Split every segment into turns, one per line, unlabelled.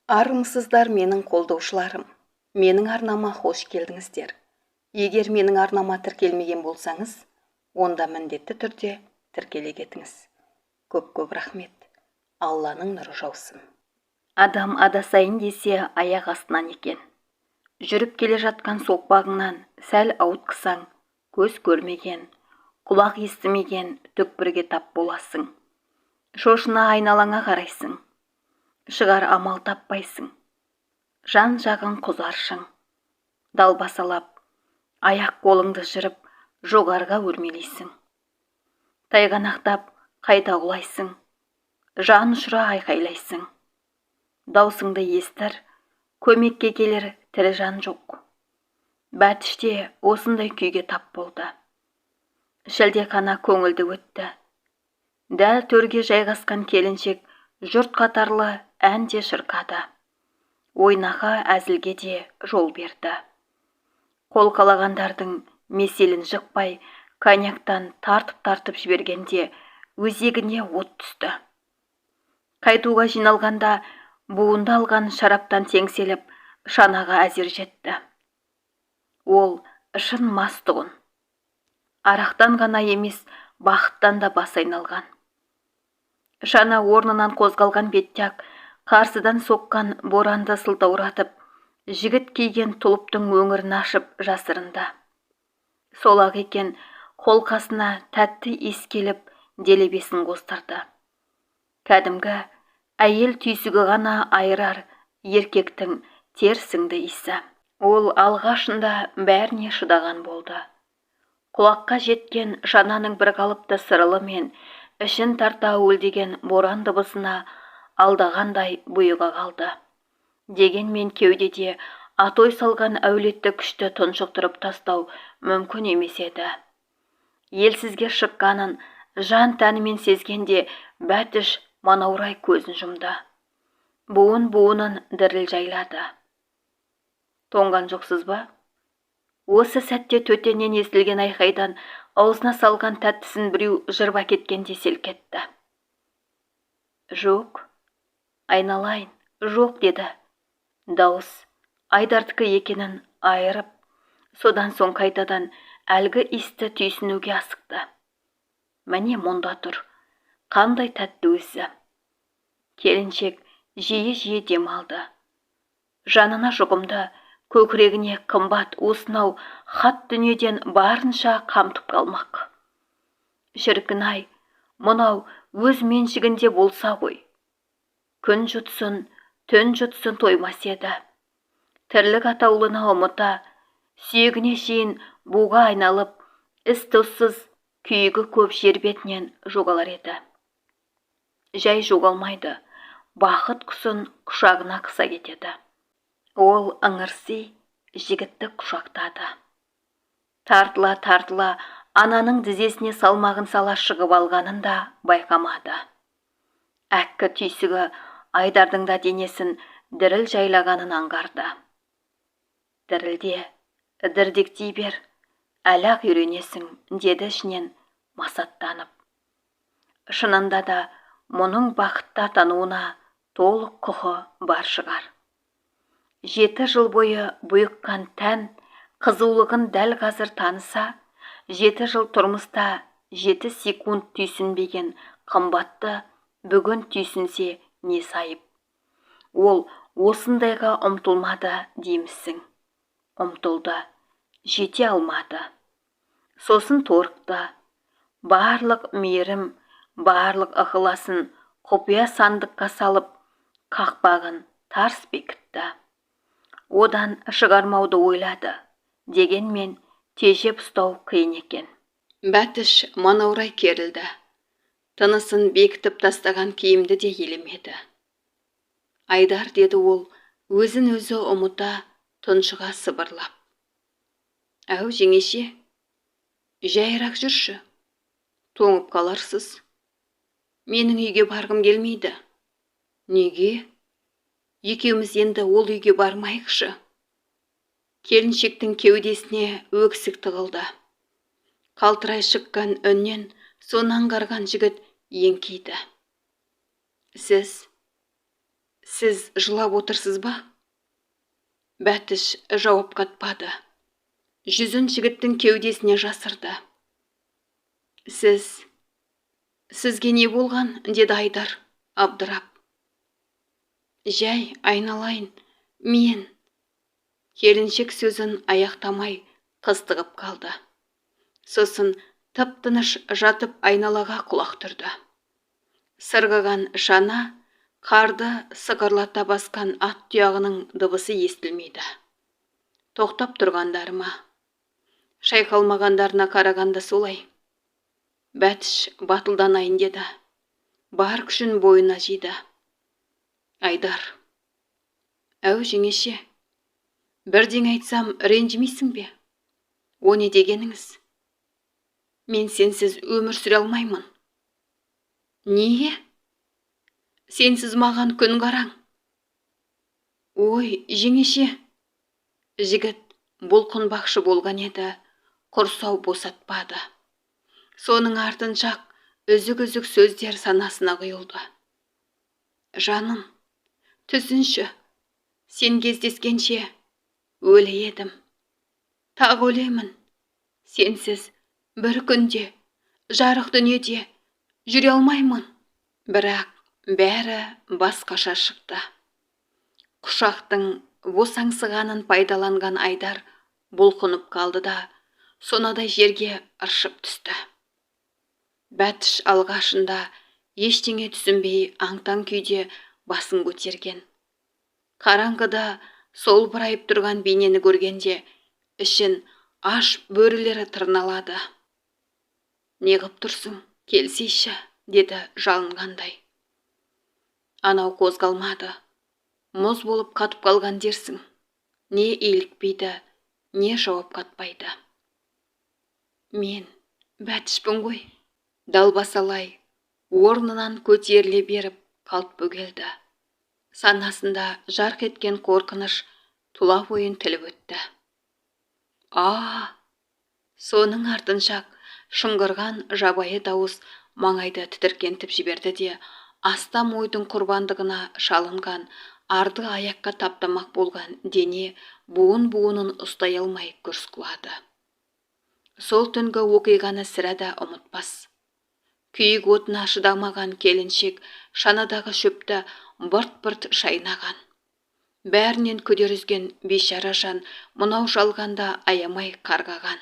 Армысыздар менің қолдаушыларым. Менің арнама хош келдіңіздер. Егер менің арнама тіркелмеген болсаңыз, онда міндетті түрде тіркеле кетіңіз. Көп рахмет. Алланың нұры жаусын.
Адам адасайын десе аяқ астынан екен. Жүріп келе жатқан соқпағыңнан сәл ауытқысаң, көз көрмеген, құлақ естімеген түкпірге тап боласың. Шошына айналаңа қарайсың. Шығар амал таппайсың. Жан жағың құзаршың. Далбасалап, аяқ қолыңды жырып, жоғарға өрмелейсің. Тайғанақтап, қайта құлайсың. Жан ұшыра айқайлайсың. Даусыңды естір, көмекке келер тірі жан жоқ. Бәтіште осындай күйге тап болды. Шілдеқана көңілді өтті. Дәл төрге жайғасқан келіншек жұрт қатарлы әнде шырқады. Ойнаға әзілге де жол берді. Қол қалағандардың меселін жықпай, коньяктан тартып жібергенде өзегіне от түсті. Қайтуға жиналғанда буынды алған шараптан теңселіп, шанаға әзер жетті. Ол шын мас тұғын. Арақтан ғана емес, бақыттан да бас айналған. Шана орнынан қозғалған беттек, қарсыдан соққан боранды сылтауратып, жігіт киген тұлыптың өңірін ашып жасырынды. Сол-ақ екен, қолқасына тәтті иіскеліп, делебесін қостырды. Кәдімгі әйел түйсігі ғана айырар еркектің терсіңді иісі. Ол алғашында бәріне шыдаған болды. Құлаққа жеткен шананың бір қалыпты сырылы мен ішін тарта уілдеген боран дыбысына алдағандай бұйыға қалды. Дегенмен кеудеде атой салған әулетті күшті тұншықтырып тастау мүмкін емес еді. Елсізге шыққанын жан тәнімен сезгенде Бәтіш манаурай көзін жұмды. Буын-буынын діріл жайлады. Тоңған жоқсыз ба? Осы сәтте төтеннен естілген айқайдан аузына салған тәттісін біреу жырып әкеткенде селк етті. Жоқ, айналайын, жоқ деді. Дауыс Айдардікі екенін айырып, содан соң қайтадан әлгі иісті түйсінуге асықты. Міне мұнда тұр, қандай тәтті өзі. Келіншек жиі демалды. Жанына жұғымды, көкірегіне қымбат осынау хат дүниеден барынша қамтып қалмақ. Шіркін-ай, мынау өз меншігінде болса ғой. Күн жұтсын, түн жұтсын тоймас еді. Тірлік атаулына ұмыта, сүйегіне шейін буға айналып, із-түзсіз күйігі көп жер бетінен жоғалар еді. Жай жоғалмайды, бақыт құсын құшағына қыса кетеді. Ол ыңырси жігітті құшақтады. Тартыла ананың тізесіне салмағын сала шығып алғанын да байқамады. Әккі түйсігі Айдардың да денесін діріл жайлағанын аңғарды. Дірілде, дірдектей бер, әлі-ақ үйренесің, деді ішінен масаттанып. Шынында да мұның бақытта тануына толық құқы бар шығар. 7 жыл бойы бұйыққан тән қызулығын дәл қазір таныса, 7 жыл тұрмыста 7 секунд түйсінбеген қымбатты бүгін түйсінсе не сайып. Ол осындайға ұмтылмады деймісің. Ұмтылды, жете алмады. Сосын торықты, барлық мейірім, барлық ықыласын құпия сандыққа салып, қақпағын тарс бекітті. Одан шығармауды ойлады, дегенмен тежеп ұстау қиын екен.
Бәтіш манаурай керілді. Тынысын бекітіп тастаған киімді де елемеді. Айдар, деді ол, өзін өзі ұмыта, тұншыға сыбырлап. Әу жеңеше, жайырақ жүрші, тоңып қаларсыз. Менің үйге барғым келмейді. Неге? Екеуміз енді ол үйге бармайықшы. Келіншектің кеудесіне өксік тығылды. Қалтырай шыққан үннен сонан қарған жігіт еңкейді. Сіз жылап отырсыз ба? Бәтіш жауап қатпады. Жүзін жігіттің кеудесіне жасырды. Сізге не болған? Деді Айдар, абдырап. Жәй, айналайын, мен. Келіншек сөзін аяқтамай қыстығып қалды. Сосын тып-тыныш жатып айналаға құлақ түрді. Сырғыған шана, қарды сықырлата басқан ат тұяғының дыбысы естілмейді. Тоқтап тұрғандары ма? Шайқалмағандарына қарағанда солай. Бәтіш батылданайын деді. Бар күшін бойына жиды. Айдар. Әу жеңеше, бірден айтсам ренжімейсің бе? О не дегеніңіз? Мен сенсіз өмір сүре алмаймын. Не? Сенсіз маған күн қараң. Ой, жеңеше. Жігіт бұлқынбақшы болған еді, құрсау босатпады. Соның артыншақ үзік-үзік сөздер санасына құйылды. Жаным, түсінші, сен кездескенше өлі едім. Тағы өлемін. Сенсіз бір күнде, жарық дүниеде жүре алмаймын. Бірақ бәрі басқаша шықты. Құшақтың босаңсығанын пайдаланған Айдар бұлқынып қалды да, сонадай жерге ыршып түсті. Бәтіш алғашында ештеңе түсінбей аңтаң күйде басын көтерген. Қараңғыда сол бұрайып тұрған бейнені көргенде, ішін аш бөрілері тырналады. Неғып тұрсың, келсейші, деді жалынғандай. Анау қозғалмады. Мұз болып қатып қалған дерсің. Не илікпейді, не жауап қатпайды. Мен Бәтішпін ғой. Далбасалай, орнынан көтеріле беріп қалт бөгелді. Санасында жарқ еткен қорқыныш тұла бойын тіліп өтті. Соның артыншақ шыңғырған жабайы дауыс маңайды тітіркентіп жіберді де, астам ойдың құрбандығына шалынған, арды аяққа таптамақ болған дене буын-буынын ұстай алмай күрс құлады. Сол түнгі оқиғаны сірә да ұмытпас. Күйік отына шыдамаған келіншек шанадағы шөпті бырт-бырт шайнаған. Бәрінен күдер үзген бейшара жан мынау жалғанда аямай қарғаған.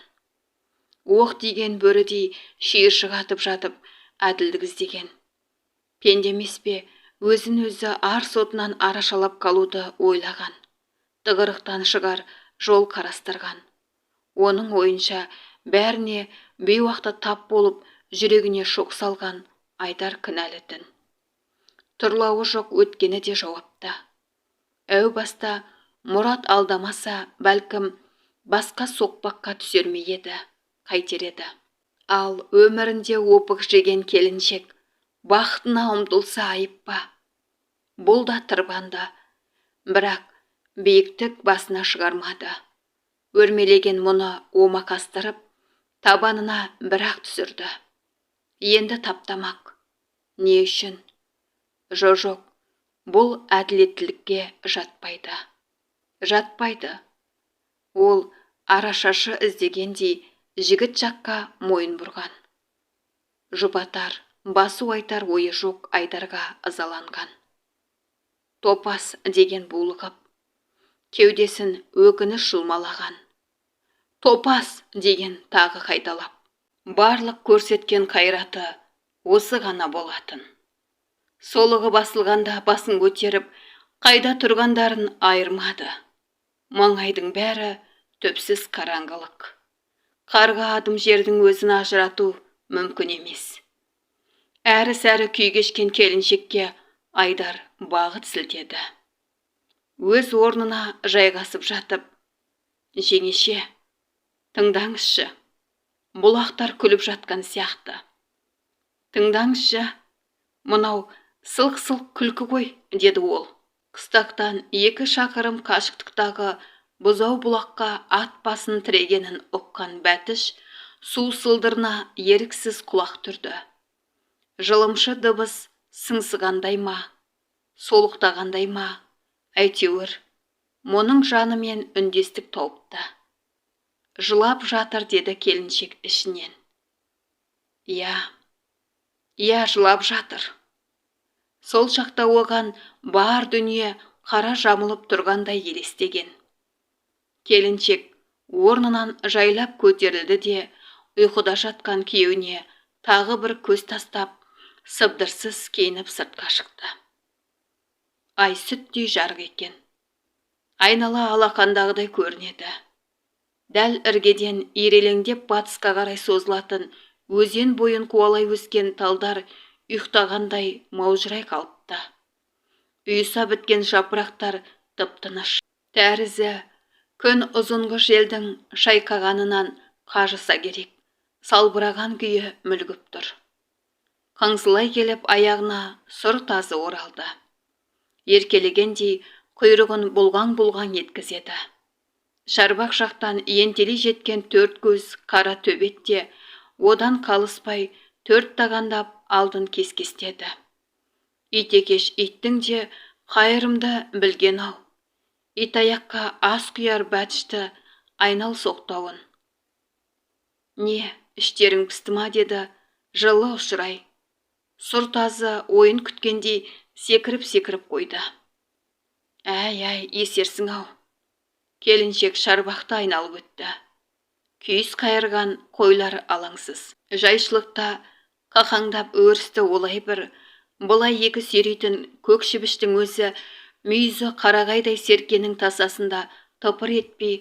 Оқ деген бөрідей шиыршығатып жатып әділдік іздеген. Пендемес пе, өзін өзі ар сотынан арашалап қалуды ойлаған. Тығырықтан шығар жол қарастырған. Оның ойынша бәріне бейуақта тап болып, жүрегіне шоқ салған Айдар кінәлітін. Тұрлауы жоқ өткені де жауапты. Әу баста мұрат алдамаса, бәлкім басқа соқпаққа түсер ме еді, қайтер еді. Ал өмірінде опық жеген келіншек бақытына ұмтылса айып па? Бұл да тырбанды, бірақ биіктік басына шығармады. Өрмелеген мұны омақастырып, табанына бірақ түсірді. Енді таптамақ. Не үшін? Жоқ, бұл әділеттілікке жатпайды. Жатпайды. Ол арашашы іздегендей жігіт жаққа мойын бұрған. Жұбатар, басу айтар ойы жоқ Айдарға ызаланған. Топас деген булығып, кеудесін өкініш жұлмалаған. Топас деген тағы қайталап. Барлық көрсеткен қайраты осы ғана болатын. Солығы басылғанда басын көтеріп, қайда тұрғандарын айырмады. Маңайдың бәрі төпсіз қараңғылық. Қарға адым жердің өзін ажырату мүмкін емес. Әрі-сәрі күй кешкен келіншекке Айдар бағыт сілтеді. Өз орнына жайғасып жатып, жеңеше, тыңдаңызшы, бұлақтар күліп жатқан сияқты. Тыңдаңызшы, мынау сылқ-сылқ күлкі ғой, деді ол. Қыстақтан 2 шақырым қашықтықтағы бұзау бұлаққа ат басын тірегенін ұққан Бәтіш су сылдырына еріксіз құлақ түрді. Жылымшы дыбыс сыңсығандай ма, солықтағандай ма, әйтеуір, мұның жанымен үндестік тауыпты. Жылап жатыр, деді келіншек ішінен. Иә, жылап жатыр. Сол шақта оған бар дүние қара жамылып тұрғандай елестеген. Келіншек орнынан жайлап көтерілді де, ұйқыда жатқан күйеуіне тағы бір көз тастап, сыбдырсыз киініп сыртқа шықты. Ай сүттей жарық екен. Айнала алақандағыдай көрінеді. Дәл іргеден ирелеңдеп батысқа қарай созылатын өзен бойын қуалай өскен талдар ұйықтағандай маужырай қалыпты. Үйіса біткен жапырақтар тып-тыныш. Тәрізі күн ұзынғы желдің шайқағанынан қажыса керек. Салбыраған күйі мүлгіп тұр. Қаңсылай келіп аяғына сұр тазы оралды. Еркелегендей құйрығын бұлғаң-бұлғаң еткізеді. Шарбақ жақтан ентелей жеткен төрт көз қара төбетте одан қалыспай төрт тағандап алдын кескестеді. Итекеш иттің де қайырымды білген-ау. Итаяққа ас құяр бәтішті айнал соқтауын. Не, іштерің пісті ма, деді жылы ұшырай. Сұр тазы ойын күткендей секіріп қойды. Әй, есерсің-ау. Келіншек шарбақты айналып өтті. Күйіс қайырған қойлар алаңсыз. Жайшылықта қақаңдап өрісті олай бір, бұлай екі сүйрейтін көк шібіштің өзі мүйізі қарағайдай серкенің тасасында тыпыр етпей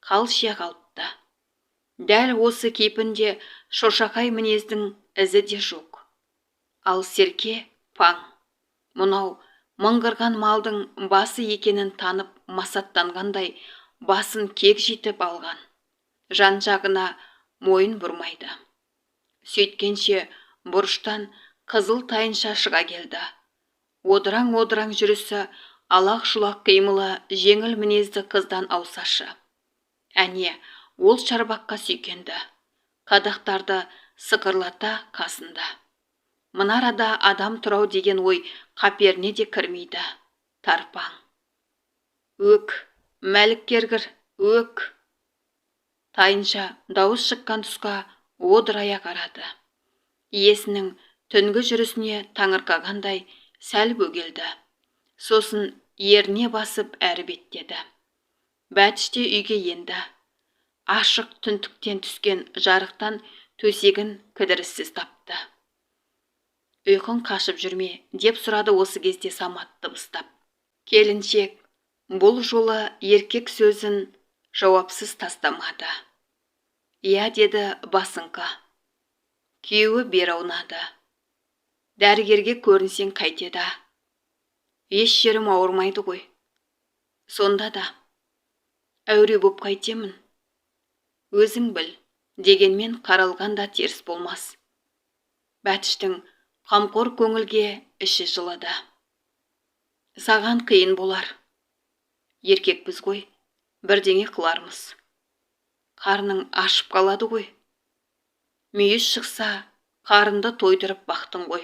қалшия қалыпты. Дәл осы кейпінде шошақай мінездің ізі де жоқ. Ал серке паң. Мұнау мыңғырған малдың басы екенін танып масаттанғандай басын кек жетіп алған. Жан-жағына мойын бұрмайды. Сөйткенше бұрыштан қызыл тайынша шыға келді. Одыраң жүрісі, алақ-жұлақ қимылы жеңіл мінезді қыздан аусашы. Әне, ол шарбаққа сүйкенді. Қадақтарды сықырлата қасында. Мынарада адам тұрау деген ой қаперіне де кірмейді. Тарпаң. Өк, мәлік кергір, өк. Тайынша дауыс шыққан тұсқа одырая қарады. Иесінің түнгі жүрісіне таңырқағандай сәл бөгелді. Сосын еріне басып әрі беттеді. Бәтіште үйге енді. Ашық түнтіктен түскен жарықтан төсегін кідіріссіз тапты. Ұйқың қашып жүрме, деп сұрады осы кезде Самат дыбыстап. Келіншек бұл жолы еркек сөзін жауапсыз тастамады. Иә, деді басыңқа. Күйеуі бер аунады. Дәрігерге көрінсең қайтеді. Еш жерім ауырмайды ғой. Сонда да әуре боп қайтемін. Өзің біл, дегенмен қаралғанда теріс болмас. Бәтіштің қамқор көңілге іші жылыды. Саған қиын болар. Еркекпіз ғой, бірдеңе қылармыз. Қарның ашып қалады ғой. Мүйіз шықса, қарынды тойдырып бақтың ғой.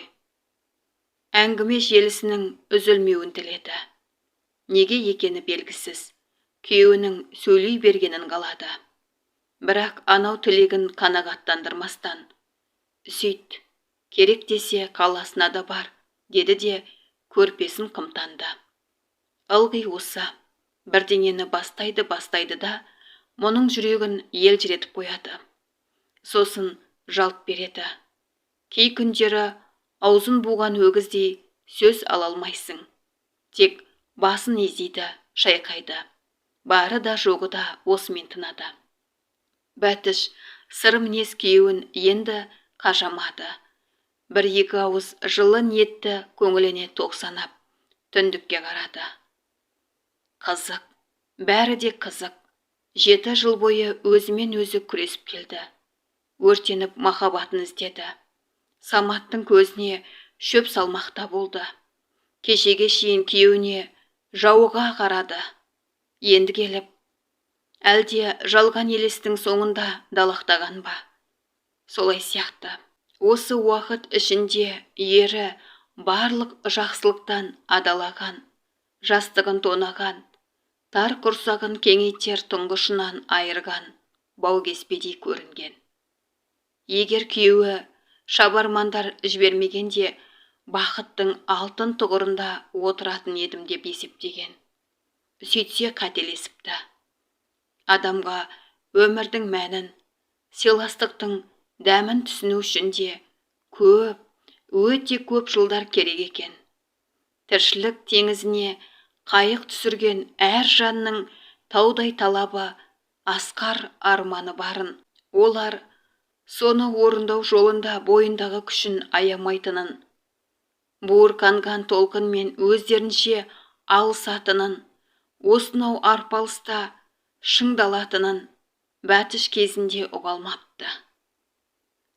Әңгіме желісінің үзілмеуін тіледі. Неге екені белгісіз, күйеуінің сөйлей бергенін қалады. Бірақ анау тілегін қанағаттандырмастан, сөйт, керек десе қаласына да бар, деді де көрпесін қымтанды. Ылғи осы, бірдеңені бастайды да, мұның жүрегін елжіретіп қояды. Сосын жалт береді. Кей күндері аузын буған өгіздей сөз ала алмайсың. Тек басын изейді, шайқайды. Бары да жоғы да осымен тынады. Бәтіш сыр мінез күйеуін енді қажамады. Бір-екі ауыз жылы ниетті көңіліне тоқсанап, түндікке қарады. Қызық, бәрі де қызық. 7 жыл бойы өзімен өзі күресіп келді. Өртеніп махаббатын іздеді. Саматтың көзіне шөп салмақта болды. Кешеге шейін күйеуіне жауыға қарады. Енді келіп, әлде жалған елестің соңында далақтаған ба? Солай сияқты. Осы уақыт ішінде ері
барлық жақсылықтан адалаған, жастығын тонаған, тар құрсағын кеңейтер тұңғышынан айырған баукеспедей көрінген. Егер күйеуі шабармандар жібермегенде бақыттың алтын тұғырында отыратын едім деп есептеген. Сөйтсе қателесіпті. Адамға өмірдің мәнін, сыйластықтың дәмін түсіну үшін де өте көп жылдар керек екен. Тіршілік теңізіне қайық түсірген әр жанның таудай талабы, асқар арманы барын, олар соны орындау жолында бойындағы күшін аямайтынын, буырқанған толқынмен өздерінше алысатынын, осынау арпалыста шыңдалатынын бәтіш кезінде ұға алмапты.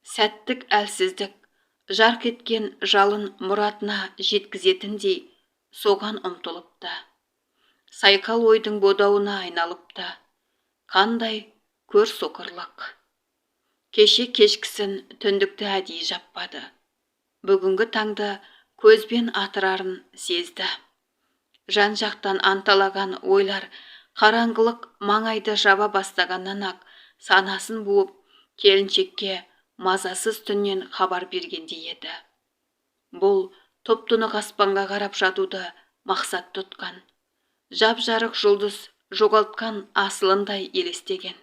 Сәттік әлсіздік жарқ еткен жалын мұратына жеткізетіндей соған ұмтылыпты. Сайқал ойдың бодауына айналыпты. Қандай көр соқырлық. Кеше кешкісін түндікті әдейі жаппады. Бүгінгі таңды көзбен атырарын сезді. Жан жақтан анталаған ойлар қараңғылық маңайды жаба бастағаннан-ақ санасын буып, келіншекке мазасыз түннен хабар бергендей еді. Бұл топ-тұнық аспанға қарап жатуды мақсат тұтқан. Жап-жарық жұлдыз жоғалтқан асылындай елестеген.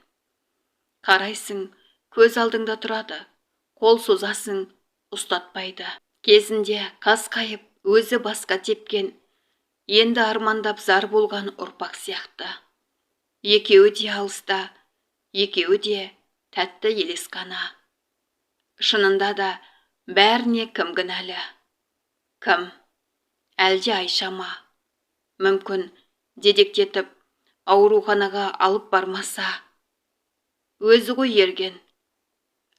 Қарайсың, көз алдыңда тұрады, қол созасың, ұстатпайды. Кезінде қасқайып, өзі басқа тепкен, енді армандап зар болған ұрпақ сияқты. Екеуі де алыста, екеуі де тәтті елес қана. Шынында да бәріне кім кінәлі? Кім? Әлде Айша ма? Мүмкін дедектетіп ауруханаға алып бармаса. Өзі ғой ерген.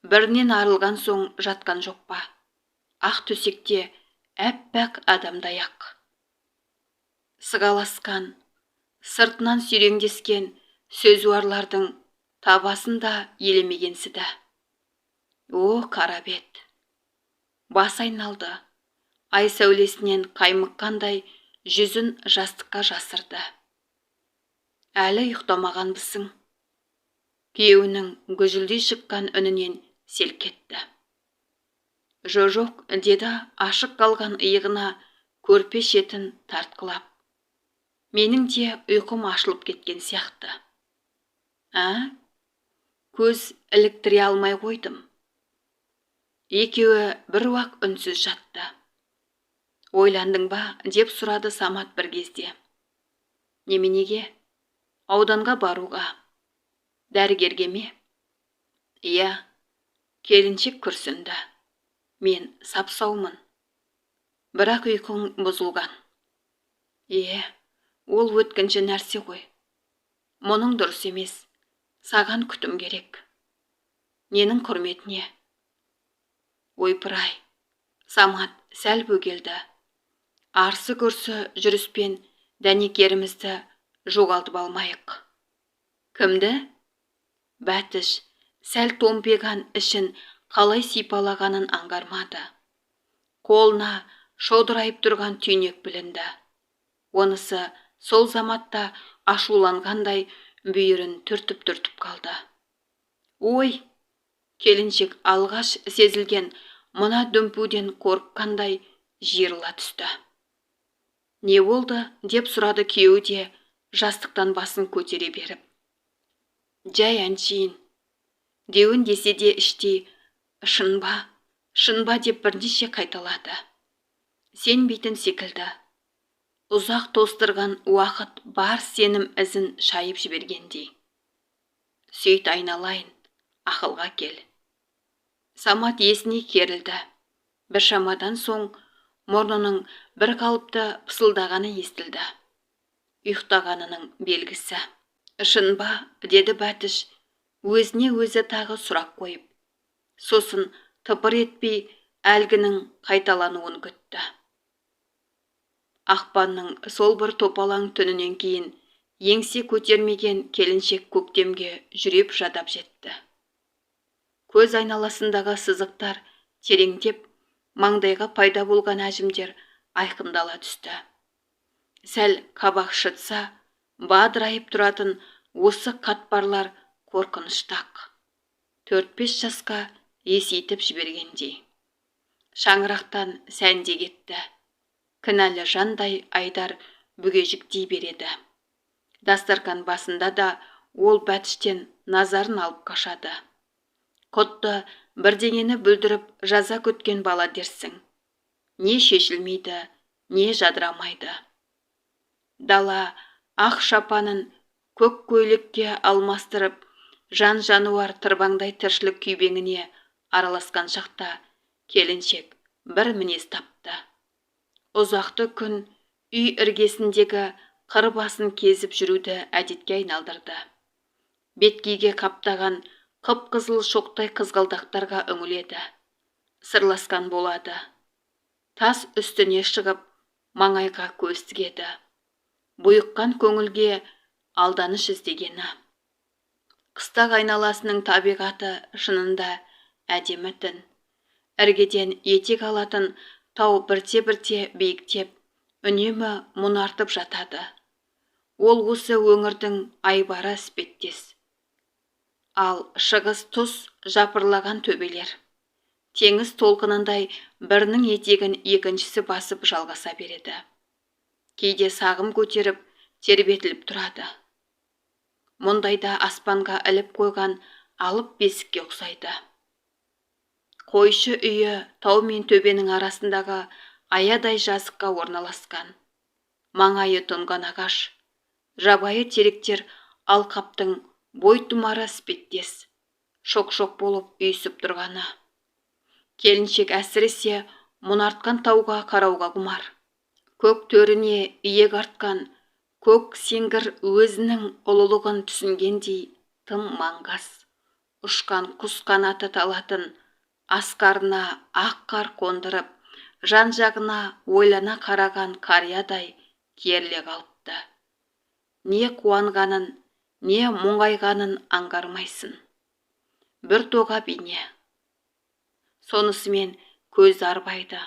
Бірінен арылған соң жатқан жоқ па? Ақ төсекте әппақ адамдай ақ. Сығаласқан, сыртынан сүйреңдескен сөзуарлардың табасын да елемегенсіді. О, қара бет! Бас айналды. Ай сәулесінен қаймыққандай жүзін жастыққа жасырды. Әлі ұйықтамағанбысың? Күйеуінің гүжілдей шыққан үнінен селк етті. Жоқ, деді ашық қалған иығына көрпе шетін тартқылап. Менің де ұйқым ашылып кеткен сияқты. Көз іліктіре алмай қойдым. Екеуі бір уақ үнсіз жатты. Ойландың ба, деп сұрады Самат бір кезде. Неменеге? Ауданға баруға. Дәрігерге ме? Иә, келіншек күрсінді. Мен сап-саумын. Бірақ ұйқың бұзылған. Ол өткінші нәрсе ғой. Мұның дұрыс емес. Саған күтім керек. Ненің құрметіне? Ойпырай, Самат сәл бөгелді. Арсы-көрсі жүріспен дәнекерімізді жоғалтып алмайық. Кімді? Бәтіш сәл томпиған ішін қалай сипалағанын аңғармады. Қолына шодырайып тұрған түйнек білінді. Онысы сол заматта ашуланғандай бүйірін түртіп қалды. Ой! Келіншек алғаш сезілген мына дүмпуден қорыққандай жиырыла түсті. Не болды? Деп сұрады күйеуі де жастықтан басын көтере беріп. Жай әншейін. Деуін десе де іштей шынба деп бірнеше қайталады. Сенбейтін секілді. Ұзақ тостырған уақыт бар сенім ізін шайып жібергендей. Сөйт айналайын, ақылға кел. Самат есіне керілді. Бір шамадан соң мұрнының бір қалыпты пысылдағаны естілді. Ұйықтағанының белгісі. Шынба, деді Бәтіш, өзіне өзі тағы сұрақ қойып. Сосын тыпыр етпей әлгінің қайталануын күтті. Ақпанның сол бір топалаң түнінен кейін еңсе көтермеген келіншек көктемге жүреп жадап жетті. Көз айналасындағы сызықтар тереңдеп, маңдайға пайда болған әжімдер айқындала түсті. Сәл қабақ шытса, бадырайып тұратын осы қатпарлар қорқыныштақ. 4-5 жасқа есейтіп жібергендей. Шаңырақтан сәнде кетті. Кінәлі жандай Айдар бүгежіктей береді. Дастарқан басында да ол бәтіштен назарын алып қашады. Құтты бірдеңені бүлдіріп жаза күткен бала дерсің. Не шешілмейді, не жадырамайды. Дала ақ шапанын көк көйлекке алмастырып, жан-жануар тырбаңдай тіршілік күйбеңіне араласқан шақта келіншек бір мінез тапты. Ұзақты күн үй іргесіндегі қыр басын кезіп жүруді әдетке айналдырды. Беткейге қаптаған қып-қызыл шоқтай қызғалдақтарға үңіледі. Сырласқан болады. Тас үстіне шығып, маңайға көз тігеді. Бұйыққан көңілге алданыш іздегені. Қыстақ айналасының табиғаты шынында әдемі тін. Іргеден етек алатын тау бірте-бірте биіктеп, үнемі мұнартып жатады. Ол осы өңірдің айбары іспеттес. Ал шығыс тұс жапырлаған төбелер. Теңіз толқынындай бірінің етегін екіншісі басып жалғаса береді. Кейде сағым көтеріп, тербетіліп тұрады. Мұндайда аспанға іліп қойған алып бесікке ұқсайды. Қойшы үйі тау мен төбенің арасындағы аядай жазыққа орналасқан. Маңайы тұнған ағаш, жабайы теректер алқаптың бой тұмары іспеттес, шоқ-шоқ болып үйсіп тұрғаны. Келіншек әсіресе мұнартқан тауға қарауға құмар. Көк төріне иек артқан көк сеңгір өзінің ұлылығын түсінгендей тым маңғас. Ұшқан құс қанаты талатын, асқарына ақ қар қондырып, жан-жағына ойлана қараған қариядай керле қалыпты. Не қуанғанын, не мұңайғанын аңғармайсың. Бір тоға бейне. Сонысымен көз арбайды.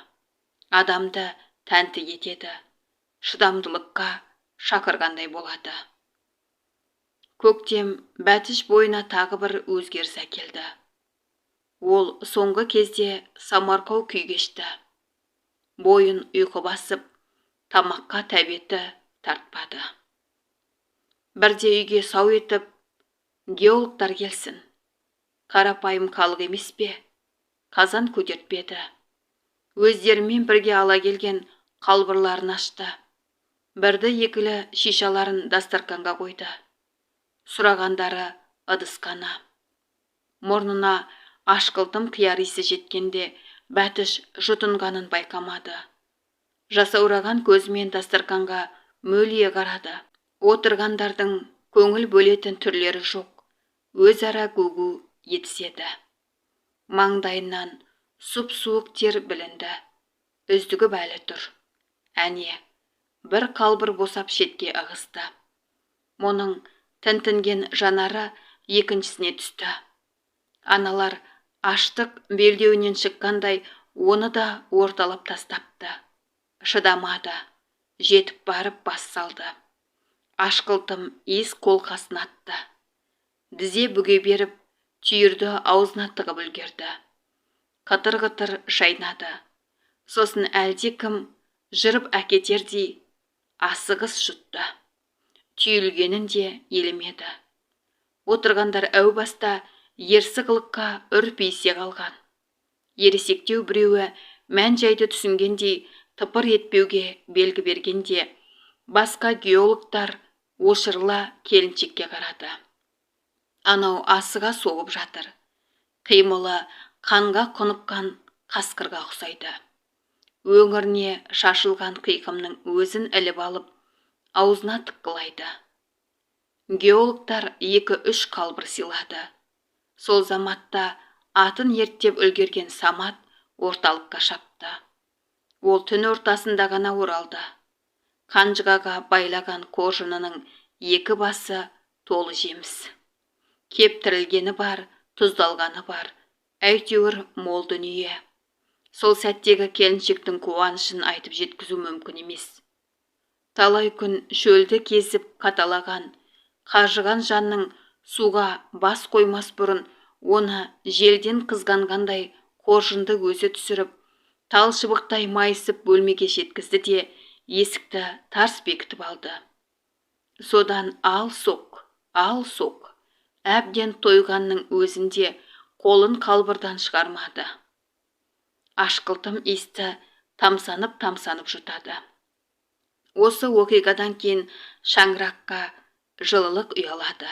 Адамды тәнті етеді. Шыдамдылыққа шақырғандай болады. Көктем бәтіш бойына тағы бір өзгеріс әкелді. Ол соңғы кезде самарқау күй кешті. Бойын ұйқы басып, тамаққа тәбеті тартпады. Бірде үйге сау етіп, геологтар келсін. Қарапайым халық емес пе? Қазан көтертпеді. Өздерімен бірге ала келген қалбырларын ашты. Бірді екілі шишаларын дастарқанға қойды. Сұрағандары ыдысқаны. Мұрнына ашқылтым қияр иісі жеткенде бәтіш жұтынғанын байқамады. Жасаураған көзімен дастарқанға мөлие қарады. Отырғандардың көңіл бөлетін түрлері жоқ. Өзара гу-гу етіседі. Маңдайынан сұп-суық тер білінді. Үздігі бәлі тұр. Әне, бір қалбыр босап шетке ығысты. Мұның тінтінген жанары екіншісіне түсті. Аналар аштық белдеуінен шыққандай оны да орталап тастапты. Шыдамады. Жетіп барып бас салды. Ашқылтым иіс қолқасын атты. Дізе бүге беріп, түйірді аузына тығып үлгерді. Қытыр-қытыр шайнады. Сосын әлде кім жырып әкетердей асығыс жұтты. Түйілгенін де елемеді. Отырғандар әу баста ерсі қылыққа үрпейсе қалған. Ересектеу біреуі мән жайды түсінгендей тыпыр етпеуге белгі бергенде, басқа геологтар ошырыла келіншекке қарады. Анау асыға соғып жатыр. Қимылы қанға құныққан қасқырға ұқсайды. Өңіріне шашылған қиқымның өзін іліп алып, аузына тыққылайды. Геологтар 2-3 қалбыр сыйлады. Сол заматта атын ерттеп үлгерген Самат орталыққа шапты. Ол түн ортасында ғана оралды. Қанжығаға байлаған қоржынының 2 басы толы жеміс. Кептірілгені бар, тұздалғаны бар, әйтеуір мол дүние. Сол сәттегі келіншектің қуанышын айтып жеткізу мүмкін емес. Талай күн шөлді кезіп қаталаған, қажыған жанның суға бас қоймас бұрын оны желден қызғанғандай қоржынды өзі түсіріп, тал шыбықтай майысып бөлмеге жеткізді де есікті тарс бекітіп алды. Содан ал соқ, әбден тойғанның өзінде қолын қалбырдан шығармады. Ашқылтым иісті тамсанып жұтады. Осы оқиғадан кейін шаңыраққа жылылық ұялады.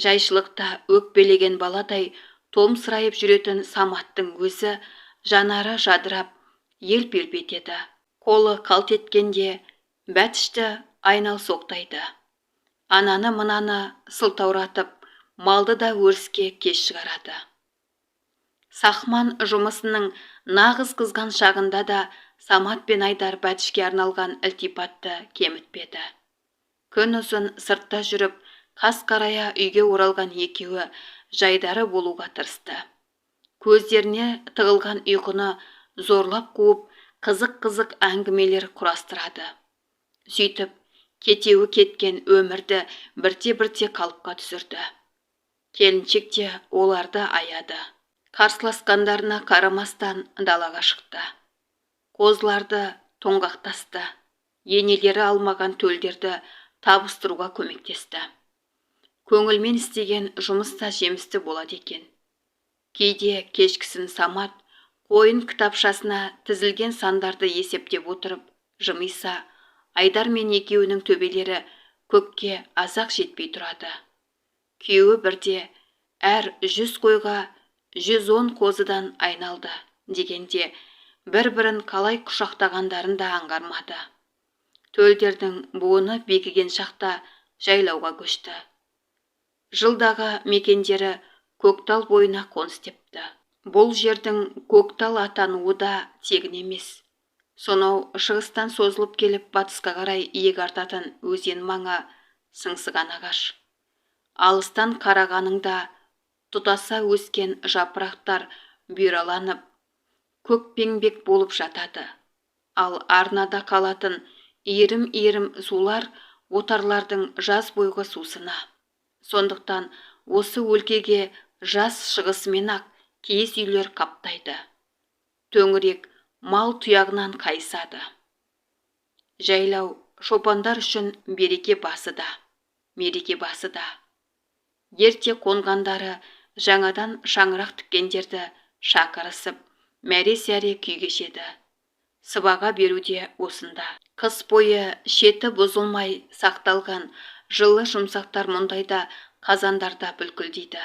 Жайшылықта өкпелеген баладай томсырайып жүретін Саматтың өзі жанары жадырап, елп-елп етеді. Қолы қалт еткенде бәтішті айнал соқтайды. Ананы-мынаны сылтауратып, малды да өріске кеш шығарады. Сахман жұмысының нағыз қызған шағында да Самат пен Айдар бәтішке арналған ілтипатты кемітпеді. Күн ұзын сыртта жүріп, қас қарая үйге оралған екеуі жайдары болуға тырысты. Көздеріне тығылған ұйқыны зорлап қуып, қызық-қызық әңгімелер құрастырады. Сөйтіп, кетеуі кеткен өмірді бірте-бірте қалыпқа түсірді. Келіншек те оларды аяды. Қарсыласқандарына қарамастан далаға шықты. Қозыларды тоңғақтасты. Енелері алмаған төлдерді табыстыруға көмектесті. Көңілмен істеген жұмыс та жемісті болады екен. Кейде кешкісін Самат қойын кітапшасына тізілген сандарды есептеп отырып, жымиса, Айдар мен екеуінің төбелері көкке азақ жетпей тұрады. Күйеуі бірде әр 100 қойға 110 қозыдан айналды дегенде бір-бірін қалай құшақтағандарын да аңғармады. Төлдердің буыны бекіген шақта жайлауға көшті. Жылдағы мекендері Көктал бойына қоныс тепті. Бұл жердің Көктал атануы да тегін емес. Сонау шығыстан созылып келіп батысқа қарай иек артатын өзен маңы сыңсыған ағаш. Алыстан қарағаныңда тұтаса өскен жапырақтар бұйраланып, көкпеңбек болып жатады. Ал арнада қалатын иірім-иірім сулар отарлардың жаз бойғы сусына. Сондықтан осы өлкеге жаз шығысымен-ақ киіз үйлер қаптайды. Төңірек мал тұяғынан қайысады. Жайлау шопандар үшін береке басы да, мереке басы да. Ерте қонғандары жаңадан шаңырақ тіккендерді шақырысып, мәре-сәре күй кешеді. Сыбаға беруде осында. Қыс бойы шеті бұзылмай сақталған жылы жұмсақтар мұндайда қазандарда бүлкілдейді.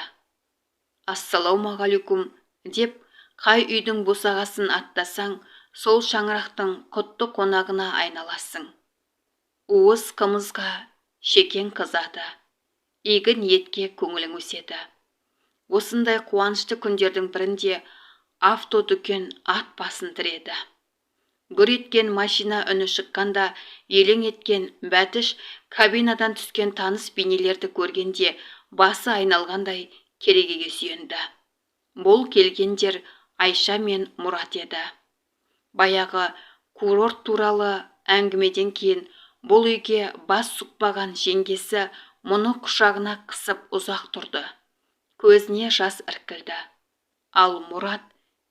Ассалаумағалейкум деп қай үйдің босағасын аттасаң, сол шаңырақтың құтты қонағына айналасың. Уыз қымызға шекең қызады. Игі ниетке көңілің өседі. Осындай қуанышты күндердің бірінде автодүкен ат басын тіреді. Гүр еткен машина үні шыққанда елең еткен бәтіш кабинадан түскен таныс бейнелерді көргенде басы айналғандай керегеге сүйенді. Бұл келгендер Айша мен Мұрат еді. Баяғы курорт туралы әңгімеден кейін бұл үйге бас сұқпаған жеңгесі мұны құшағына қысып ұзақ тұрды. Көзіне жас іркілді. Ал Мұрат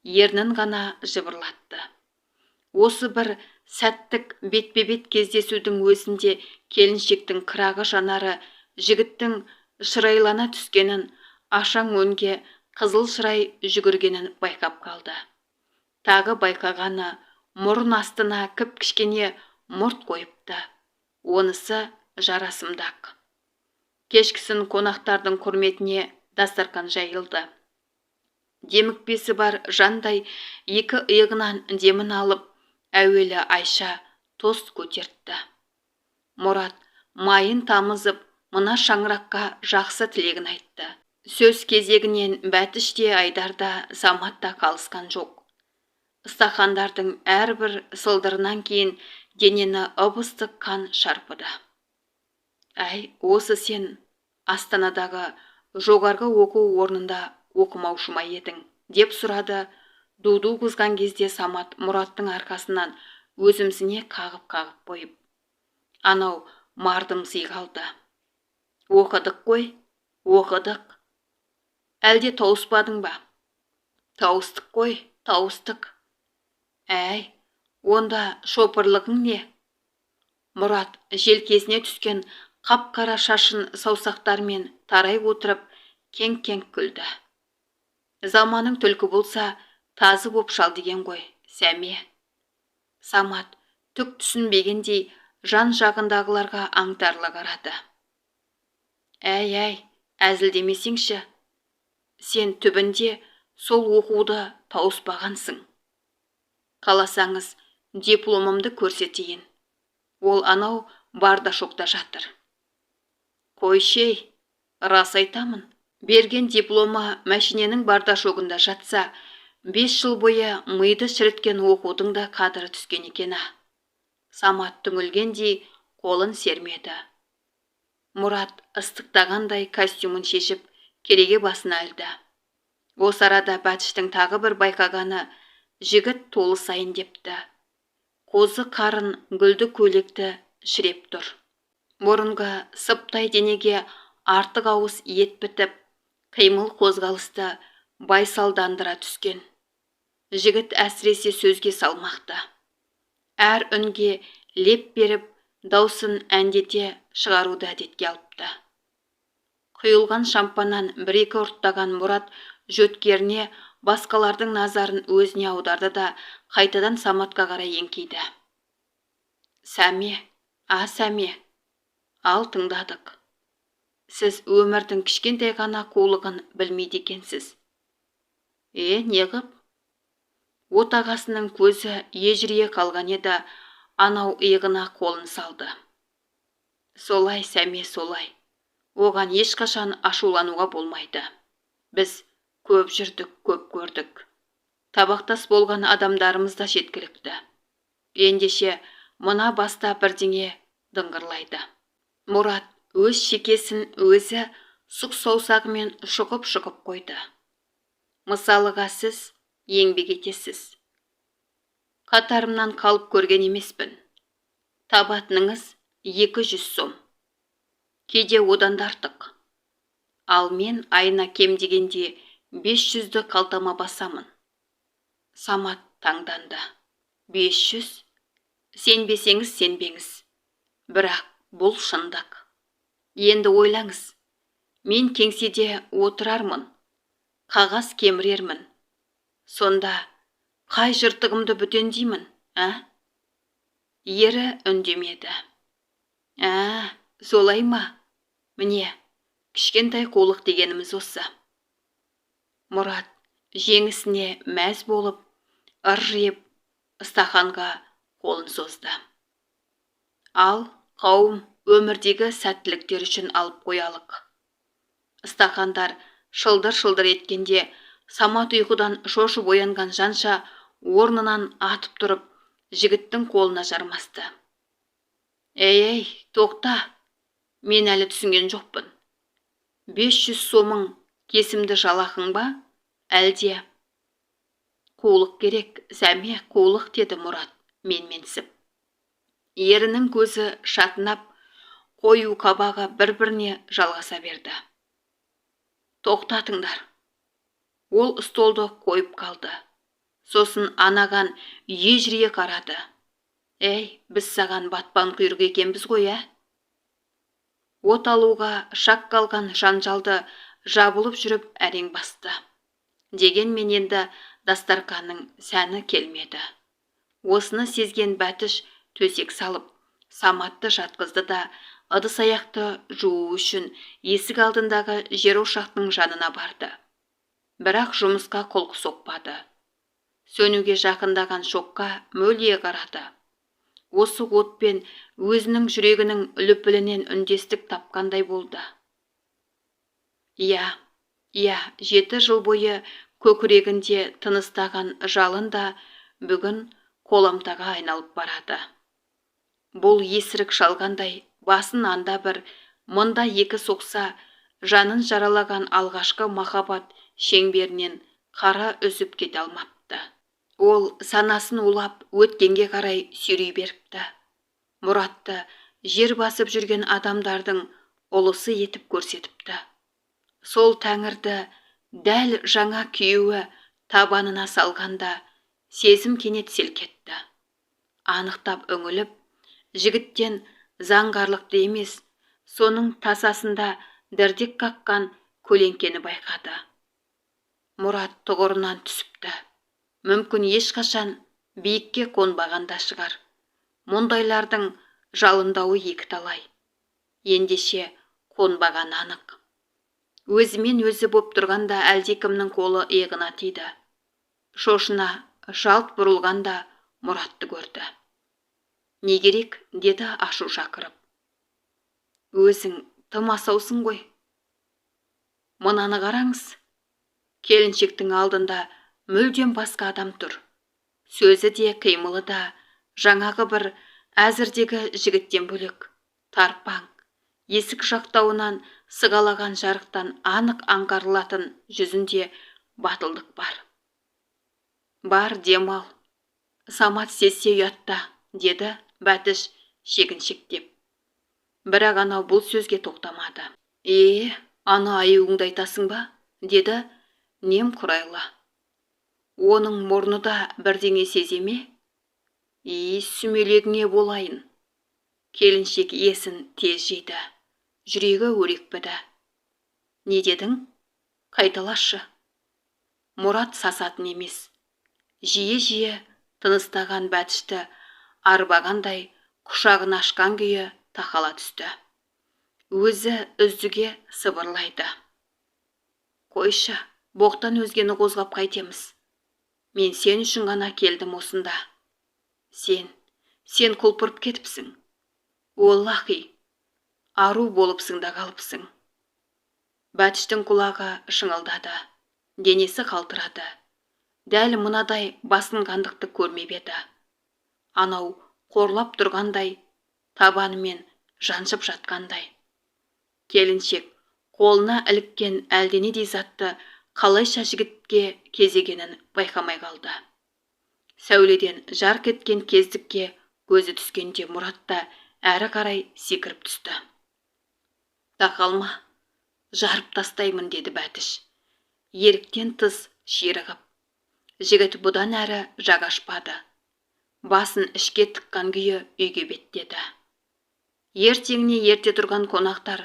ернін ғана жыбырлатты. Осы бір сәттік бетпе-бет кездесудің өзінде келіншектің қырағы жанары жігіттің шырайлана түскенін, ашаң өнге қызыл шырай жүгіргенін байқап қалды. Тағы байқағаны мұрын астына кіп-кішкене мұрт қойыпты. Онысы жарасымдақ. Кешкісін қонақтардың құрметіне дастархан жайылды. Демікпесі бар жандай екі иығынан демін алып, әуелі Айша тост көтертті. Мұрат майын тамызып, мына шаңыраққа жақсы тілегін айтты. Сөз кезегінен бәтіш те Айдарда Саматта қалысқан жоқ. Стақандардың әрбір сылдырынан кейін денені ып-ыстық қан шарпыды. Әй, осы сен Астанадағы жоғарғы оқу орнында оқымаушы ма едің? Деп сұрады Ду қызған кезде Самат Мұраттың арқасынан өзімсіне қағып қойып. Анау мардымси қалды. Оқыдық қой, оқыдық. Әлде тауыспадың ба? Тауыстық қой, тауыстық. Әй, онда шопырлығың не? Мұрат желкесіне түскен қап-қара шашын саусақтармен тарай отырып, кең-кең күлді. Заманың түлкі болса, тазы боп шал деген ғой, сәме. Самат түк түсінбегендей жан жағындағыларға аңтарлы қарады. Әй, әзілдемесеңші. Сен түбінде сол оқуды тауыспағансың. Қаласаңыз, дипломымды көрсетейін. Ол анау бардашокта жатыр. Қойшей, рас айтамын. Берген дипломы мәшиненің бардашогында жатса, 5 жыл бойы миды шіріткен оқудың да қадірі түскен екен. Самат түңілгендей қолын сермеді. Мұрат ыстықтағандай костюмын шешіп, кереге басына ілді. Осы арада Бәтіштің тағы бір байқағаны, жігіт толы сайын депті. Қозы қарын гүлді көйлекті шіреп тұр. Бұрынғы сыптай денеге артық ауыз ет бітіп, қимыл қозғалысты байсалдандыра түскен. Жігіт әсіресе сөзге салмақты. Әр үнге леп беріп, даусын әндете шығаруды әдетке алыпты. Құйылған шампаннан бір-екі ұрттаған Мұрат жөткеріне басқалардың назарын өзіне аударды да қайтадан Саматқа қарай еңкейді. Сәме, Сәме, ал тыңдадық. Сіз өмірдің кішкентай ғана қулығын білмейді екенсіз. Неғып? Отағасының көзі ежірие қалған еді, анау иығына қолын салды. Солай, Сәме, солай. Оған ешқашан ашулануға болмайды. Біз көп жүрдік, көп көрдік. Табақтас болған адамдарымыз да жеткілікті. Ендеше мына баста бірдеңе дыңғырлайды. Мұрат өз шекесін өзі сұқ саусағымен шұқып қойды. Мысалыға сіз еңбек етесіз. Қатарымнан қалып көрген емеспін. Табатыныңыз 200 сом. Кейде одан да артық. Ал мен айына кем дегенде 500-ді қалтама басамын. Самат таңданды. 500? Сенбесеңіз сенбеңіз. Бірақ бұл шындық. Енді ойлаңыз. Мен кеңседе отырармын. Қағаз кемірермін. Сонда қай жыртығымды бүтендеймін, Ері үндемеді. Солай ма? Міне, кішкентай қулық дегеніміз осы. Мұрат жеңісіне мәз болып, ыржиып, стақанға қолын созды. Ал, қауым, өмірдегі сәттіліктер үшін алып қоялық. Стақандар шылдыр-шылдыр еткенде, Самат ұйқыдан шошып оянған жанша орнынан атып тұрып, жігіттің қолына жармасты. Ей, тоқта, мен әлі түсінген жоқпын. 500 сомың кесімді жалақың ба? Әлде? Қулық керек, Сәме, қулық, деді Мұрат менменсіп. Ерінің көзі шатынап, қою қабағы бір-біріне жалғаса берді. Тоқтатыңдар. Ол столды қойып қалды. Сосын анаған ежірие қарады. Ей, біз саған батпан құйрық екенбіз ғой, От алуға шақ қалған жанжалды жабылып жүріп әрең басты. Дегенмен енді дастарқанның сәні келмеді. Осыны сезген Бәтіш төсек салып, Саматты жатқызды да, ыдыс-аяқты жуу үшін есік алдындағы жер ошақтың жанына барды. Бірақ жұмысқа құлқы соқпады. Сөнуге жақындаған шоққа мөлие қарады. Осы отпен өзінің жүрегінің лүпілінен үндестік тапқандай болды. Иә, 7 жыл бойы көкірегінде тыныстаған жалын да бүгін қоламтаға айналып барады. Бұл есірік шалғандай басын анда бір, мұнда екі соқса, жанын жаралаған алғашқы махаббат шеңберінен қара үзіп кете алмапты. Ол санасын улап өткенге қарай сүйрей беріпті. Мұратты жер басып жүрген адамдардың ұлысы етіп көрсетіпті. Сол тәңірді дәл жаңа күйеуі табанына салғанда сезім кенет селк етті. Анықтап үңіліп, жігіттен заңғарлықты емес, соның тасасында дірдек қаққан көлеңкені байқады. Мұрат тұғырынан түсіпті. Мүмкін ешқашан биікке қонбағанда шығар. Мұндайлардың жалындауы екі талай. Ендеше қонбаған анық. Өзімен өзі боп тұрғанда әлдекімнің қолы иығына тиді. Шошына жалт бұрылғанда Мұратты көрді. Не керек, деді ашу шақырып. Өзің тым асаусың ғой. Мынаны қараңыз. Келіншектің алдында мүлдем басқа адам тұр. Сөзі де, қимылы да жаңағы бір әзірдегі жігіттен бөлек. Тарпаң, есік жақтауынан сығалаған жарықтан анық аңғарылатын жүзінде батылдық бар. Бар, демал. Самат сезсе ұятта, деді Бәтіш шегіншектеп. Бірақ анау бұл сөзге тоқтамады. Ана аюыңды айтасың ба? Деді немқұрайлы. Оның мұрны да бірдеңе сезе ме? Сүмелегіңе болайын. Келіншек есін тез жиды. Жүрегі өрекпіді. Не дедің? Қайталашы. Мұрат сасатын емес. Жиі-жиі тыныстаған Бәтішті арбағандай құшағын ашқан күйі тақала түсті. Өзі үздіге сыбырлайды. Қойшы, боқтан өзгені қозғап қайтеміз. Мен сен үшін ғана келдім осында. Сен құлпырып кетіпсің. Оллахи, ару болыпсың да қалыпсың. Бәтіштің құлағы шыңылдады. Денесі қалтырады. Дәл мынадай басынғандықты көрмеп еді. Анау қорлап тұрғандай, табанымен жаншып жатқандай. Келіншек қолына іліккен әлденедей затты қалайша жігітке кезегенін байқамай қалды. Сәуледен жарқ еткен кездікке көзі түскенде Мұратта әрі қарай секіріп түсті. Тақалма, жарып тастаймын, деді Бәтіш. Еріктен тыс ширығып. Жігіт бұдан әрі жағашпады. Басын ішке тыққан күйі үйге беттеді. Ертеңіне ерте тұрған қонақтар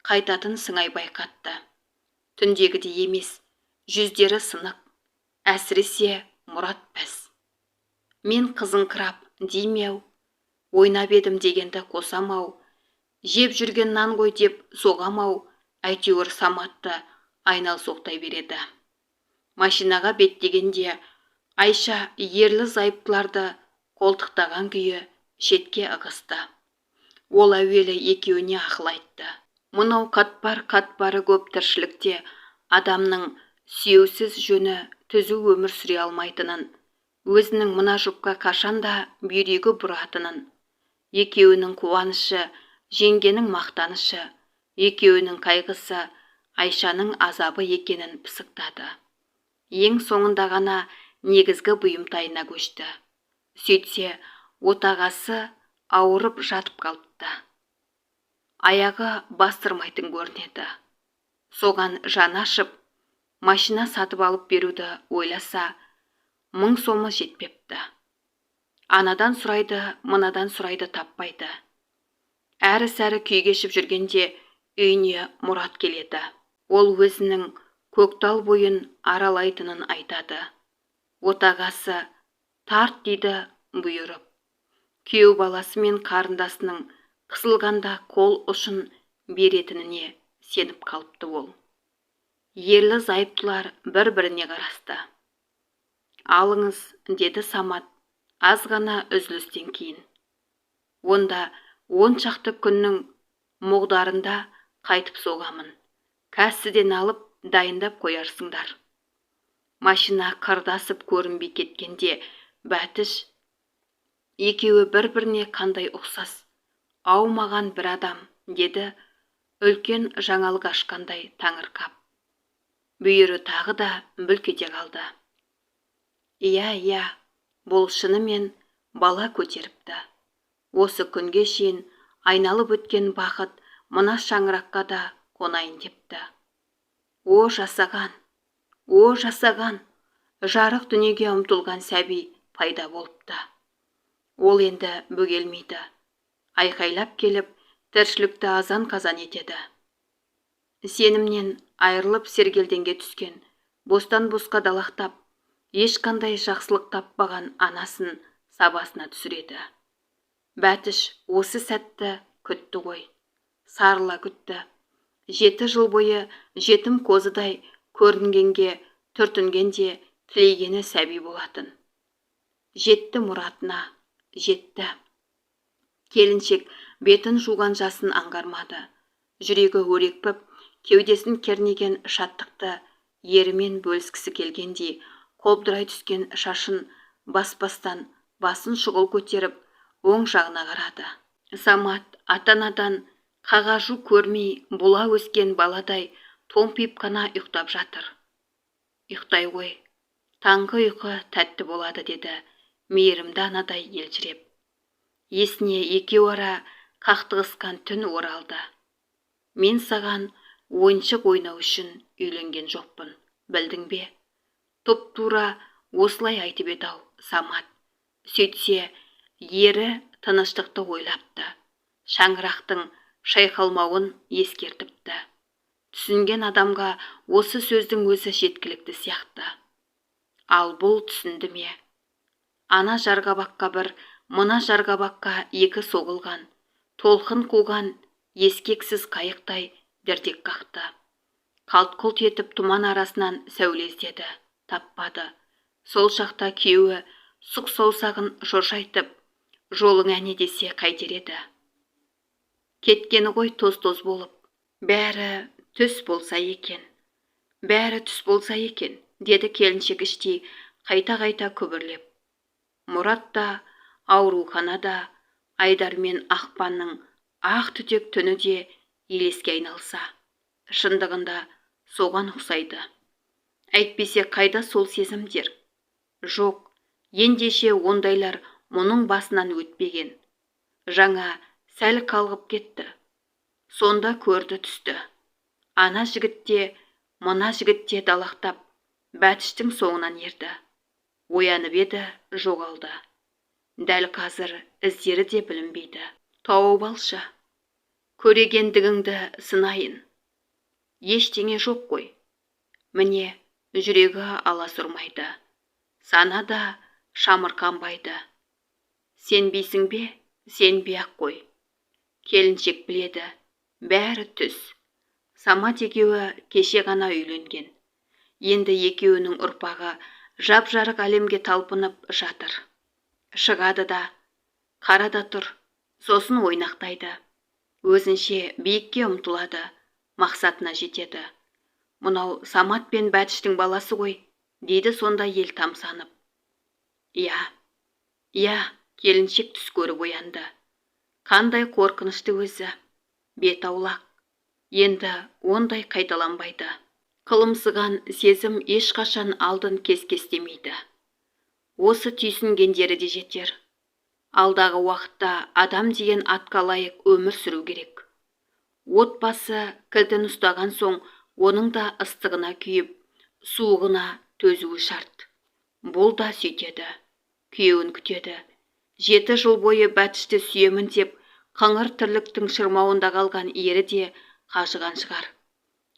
қайтатын сыңай байқатты. Түндегідей емес, жүздері сынық, әсіресе Мұрат пәс. Мен қызыңқырап деймеу, ойнап едім дегенді қосамау, жеп жүрген нан ғой деп соғамау, әйтеуір Саматты айнал соқтай береді. Машинаға беттегенде Айша ерлі зайыптыларды қолтықтаған күйі шетке ығысты. Ол әуелі екеуіне ақыл айтты. Мынау қатпары көп тіршілікте адамның сүйеусіз жөні түзу өмір сүре алмайтынын, өзінің мына жұпқа қашанда бүйрегі бұратынын, екеуінің қуанышы, жеңгенің мақтанышы, екеуінің қайғысы Айшаның азабы екенін пысықтады. Ең соңында ғана негізгі бұйымтайына көшті. Сөйтсе, отағасы ауырып жатып қалыпты. Аяғы бастырмайтын көрінеді. Соған жаны ашып, машина сатып алып беруді ойласа, 1000 сомы жетпепті. Анадан сұрайды, мынадан сұрайды, таппайды. Әрі-сәрі күй кешіп жүргенде үйіне Мұрат келеді. Ол өзінің көктал бойын аралайтынын айтады. Отағасы тарт дейді бұйырып. Күйеу баласы мен қарындасының қысылғанда қол ұшын беретініне сеніп қалыпты ол. Ерлі зайыптылар бір-біріне қарасты. Алыңыз, деді Самат, аз ғана үзілістен кейін. Онда 10 шақты күннің мұғдарында қайтып соғамын. Кәсіден алып дайындап қоярсыңдар. Машина қырдасып көрінбей кеткенде Бәтіш екеуі бір-біріне қандай ұқсас, аумаған бір адам, деді үлкен жаңалық ашқандай таңырқап. Бүйірі тағы да бүлк ете қалды. Иә, бұл шынымен бала көтеріпті. Осы күнге шейін айналып өткен бақыт мына шаңыраққа да қонайын депті. О жасаған, жарық дүниеге ұмтылған сәби пайда болыпты. Ол енді бөгелмейді. Айқайлап келіп, тіршілікті азан-қазан етеді. Сенімнен айырылып сергелденге түскен, бостан-босқа далақтап, ешқандай жақсылық таппаған анасын сабасына түсіреді. Бәтіш осы сәтті күтті ғой. Сарыла күтті. 7 жыл бойы жетім қозыдай көрінгенге, түртінгенде тілегені сәби болатын. Жетті мұратына, жетті. Келіншек бетін жуған жасын аңғармады. Жүрегі өрекпіп, кеудесін кернеген шаттықты ерімен бөліскісі келгендей, қобдырай түскен шашын баспастан басын шұғыл көтеріп, оң жағына қарады. Самат ата-анадан қағажу көрмей бұла өскен баладай томпиып қана ұйықтап жатыр. Ұйықтай ғой, таңғы ұйқы тәтті болады, деді мейірімді анадай елжіреп. Есіне екеу ара қақтығысқан түн оралды. Мен саған ойыншық ойнау үшін үйленген жоқпын, білдің бе? Тұп-тура осылай айтып еді-ау Самат. Сөйтсе, ері тыныштықты ойлапты. Шаңырақтың шайқалмауын ескертіпті. Түсінген адамға осы сөздің өзі жеткілікті сияқты. Ал бұл түсінді ме? Ана жарғабаққа бір, мына жарғабаққа екі соғылған, толқын қуған ескексіз қайықтай дірдек қақты. Қалт-құлт етіп тұман арасынан сәуле іздеді, таппады. Сол шақта күйеуі сұқ саусағын шошайтып, жолың әне десе қайтер еді. Кеткені ғой тоз-тоз болып, бәрі түс болса екен, деді келіншек іштей қайта-қайта күбірлеп. Мұрат та, ауруханада, Айдар мен Ақпанның ақ түтек түні де елеске айналса, шындығында соған ұқсайды. Әйтпесе қайда сол сезімдер? Жоқ, ендеше ондайлар мұның басынан өтпеген. Жаңа сәл қалғып кетті. Сонда көрді түсті. Ана жігітте, мына жігітте далақтап, Бәтіштің соңынан ерді. Оянып еді, жоғалды. Дәл қазір іздері де білінбейді. Тауып алшы. Көрегендігіңді сынайын. Ештеңе жоқ қой. Міне, жүрегі аласұрмайды. Сана да шамырқанбайды. Сенбейсің бе? Сенбей-ақ қой. Келіншек біледі, бәрі түс. Самат екеуі кеше ғана үйленген. Енді екеуінің ұрпағы жап-жарық әлемге талпынып жатыр. Шығады да, қара да тұр, сосын ойнақтайды. Өзінше биікке ұмтылады, мақсатына жетеді. Мұнау Самат пен Бәтіштің баласы ғой, дейді сонда ел тамсанып. Иә, келіншек түс көріп оянды. Қандай қорқынышты өзі, бет аулақ. Енді ондай қайталанбайды. Қылымсыған сезім ешқашан алдын кес-кестемейді. Осы түйсінгендері де жетер. Алдағы уақытта адам деген атқа лайық өмір сүру керек. Отбасы кілтін ұстаған соң, оның да ыстығына күйіп, суығына төзуі шарт. Бұл да сөйтеді. Күйеуін күтеді. 7 жыл бойы Бәтішті сүйемін деп, қыңыр тірліктің шырмауында қалған ері де қажыған шығар.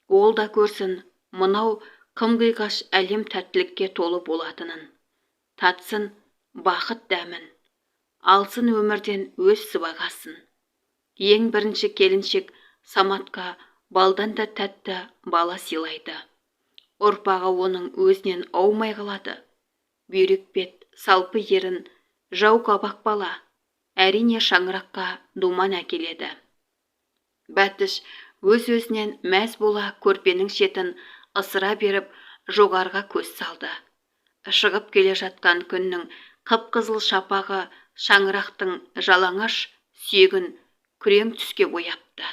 Ол да көрсін, мынау қым-қиғаш әлем тәттілікке толы болатынын. Татсын бақыт дәмін. Алсын өмірден өз сыбағасын. Ең бірінші келіншек Саматқа балдан да тәтті бала сыйлайды. Ұрпағы оның өзінен аумай қалады. Бүйрек бет, салпы ерін, жау қабақ бала. Әрине шаңыраққа думан әкеледі. Бәтіш өз-өзінен мәз бола көрпенің шетін ысыра беріп, жоғарға көз салды. Шығып келе жатқан күннің қып-қызыл шапағы шаңырақтың жалаңаш сүйегін күрең түске бояпты.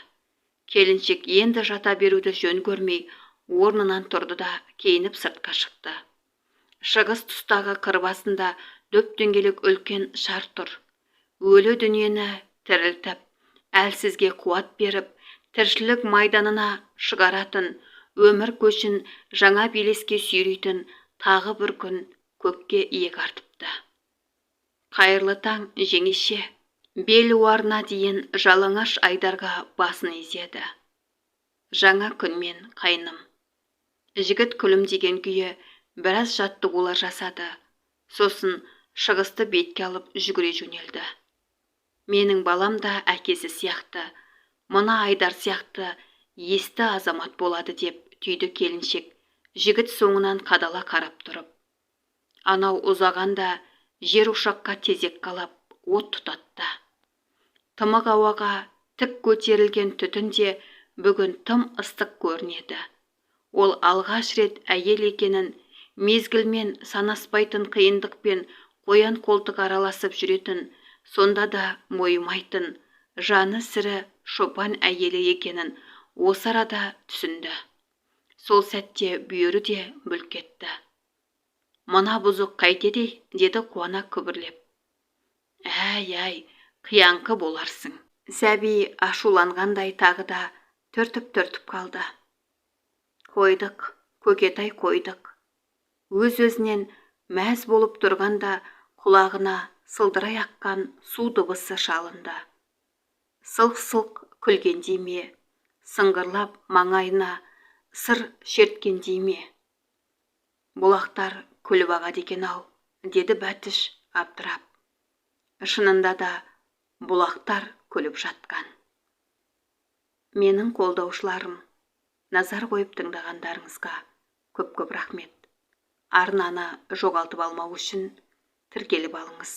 Келіншек енді жата беруді жөн көрмей, орнынан тұрды да киініп сыртқа шықты. Шығыс тұстағы қыр басында дөп-дөңгелек үлкен шар тұр. Өлі дүниені тірілтіп, әлсізге қуат беріп, тіршілік майданына шығаратын, өмір көшін жаңа белеске сүйрейтін тағы бір күн көкке иек артыпты. Қайырлы таң, жеңеше. Бел уарына дейін жалаңаш айдарға басын изеді. Жаңа күнмен, қайным. Жігіт күлімдеген күйі біраз жаттығулар жасады. Сосын шығысты бетке алып жүгіре жөнелді. Менің балам да әкесі сияқты, мына Айдар сияқты есті азамат болады деп түйді келіншек, жігіт соңынан қадала қарап тұрып. Анау ұзағанда жер ошаққа тезек қалап от тұтатты. Тымық ауаға тік көтерілген түтінде бүгін тым ыстық көрінеді. Ол алғаш рет әйел екенін, мезгілмен санаспайтын қиындықпен қоян қолтық араласып жүретін, сонда да мойымайтын, жаны сірі шопан әйелі екенін осы арада түсінді. Сол сәтте бүйірі де бүлк етті. Мына бұзық қайтеді, деді қуана күбірлеп. Әй, қияңқы боларсың. Сәби ашуланғандай тағы да түртіп қалды. Қойдық, көкетай қойдық. Өз-өзінен мәз болып тұрғанда құлағына сылдырай аққан су дыбысы шалынды. Сылқ-сылқ күлгендей ме, сыңғырлап маңайына сыр шерткендей ме. Бұлақтар күліп ағады екен-ау, деді Бәтіш абдырап. Шынында да бұлақтар күліп жатқан. Менің қолдаушыларым, назар қойып тыңдағандарыңызға көп-көп рахмет. Арнаны жоғалтып алмау үшін тіркеліп алыңыз.